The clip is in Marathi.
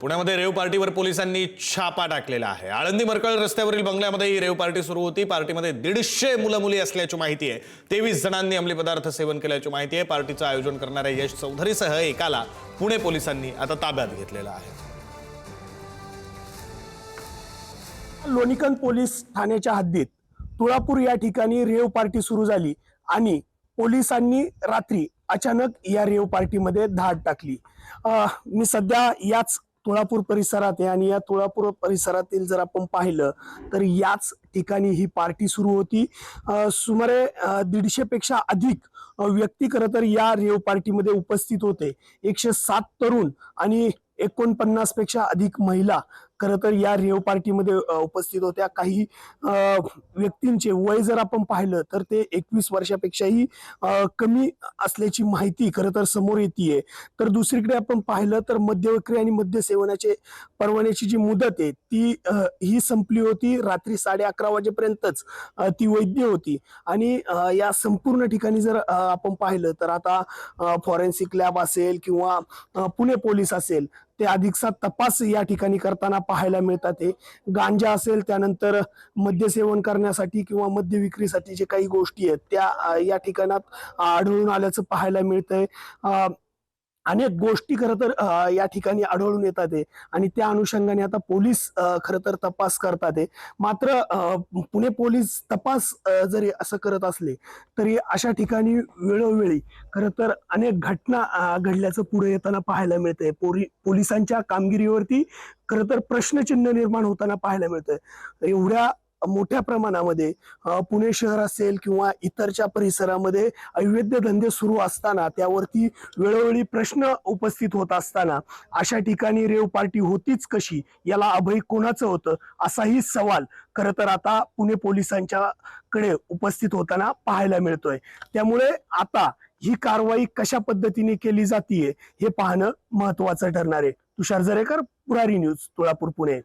पुण्यामध्ये रेव पार्टीवर पोलिसांनी छापा टाकलेला आहे। आळंदी मरकळ रस्त्यावरील बंगल्यामध्ये ही रेव पार्टी सुरू होती। पार्टीमध्ये 150 मुलं मुली असल्याची माहिती आहे। 23 जणांनी अंमली पदार्थ सेवन केल्याची माहिती आहे। पार्टीचं आयोजन करणाऱ्या यश चौधरीसह एकाला पुणे पोलिसांनी आता ताब्यात घेतलेलं आहे। लोणीकंद पोलीस ठाण्याच्या हद्दीत तुळापूर या ठिकाणी रेव पार्टी सुरू झाली आणि पोलिसांनी रात्री अचानक या रेव पार्टीमध्ये धाड टाकली। मी सध्या याच तुळापूर परिसरात आहे आणि या तुळापूर परिसरातील जर आपण पाहिलं तर याच ठिकाणी ही पार्टी सुरू होती। सुमारे 150 पेक्षा अधिक व्यक्ती खरं तर या रेव पार्टीमध्ये उपस्थित होते। 107 तरुण आणि 49 पेक्षा अधिक महिला खरं तर या रेव पार्टीमध्ये उपस्थित होत्या। काही व्यक्तींचे वय जर आपण पाहिलं तर ते 21 वर्षापेक्षाही कमी असल्याची माहिती खरं तर समोर येते। तर दुसरीकडे आपण पाहिलं तर मद्य विक्री आणि मद्य सेवनाचे परवान्याची जी मुदत आहे ती ही संपली होती। रात्री 11:30 वाजेपर्यंतच ती वैध होती आणि या संपूर्ण ठिकाणी जर आपण पाहिलं तर आता फॉरेन्सिक लॅब असेल किंवा पुणे पोलीस असेल ते अधिकचा तपास या ठिकाणी करताना पाहायला मिळतात। गांजा असेल, त्यानंतर मद्य सेवन करण्यासाठी किंवा मद्य विक्रीसाठी जे काही गोष्टी आहेत त्या या ठिकाणात आढळून आल्याचं पाहायला मिळतंय। अनेक गोष्टी खरं तर या ठिकाणी आढळून येतात आणि त्या अनुषंगाने आता पोलीस खरं तर तपास करतात। मात्र पुणे पोलीस तपास जरी असं करत असले तरी अशा ठिकाणी वेळोवेळी खरं तर अनेक घटना घडल्याचं पुढे येताना पाहायला मिळतंय। पोलिसांच्या कामगिरीवरती खरं तर प्रश्नचिन्ह निर्माण होताना पाहायला मिळतंय। एवढ्या मोठ्या प्रमाणामध्ये पुणे शहर असेल किंवा इतरच्या परिसरामध्ये अवैध धंदे सुरू असताना त्यावरती वेळोवेळी प्रश्न उपस्थित होत असताना अशा ठिकाणी रेव पार्टी होतीच कशी, याला अभय कोणाचं होतं, असाही सवाल खरं तर आता पुणे पोलिसांच्याकडे उपस्थित होताना पाहायला मिळतोय। त्यामुळे आता ही कारवाई कशा पद्धतीने केली जातीये हे पाहणं महत्वाचं ठरणार आहे। तुषार जरेकर, पुढारी न्यूज, तुळापूर, पुणे।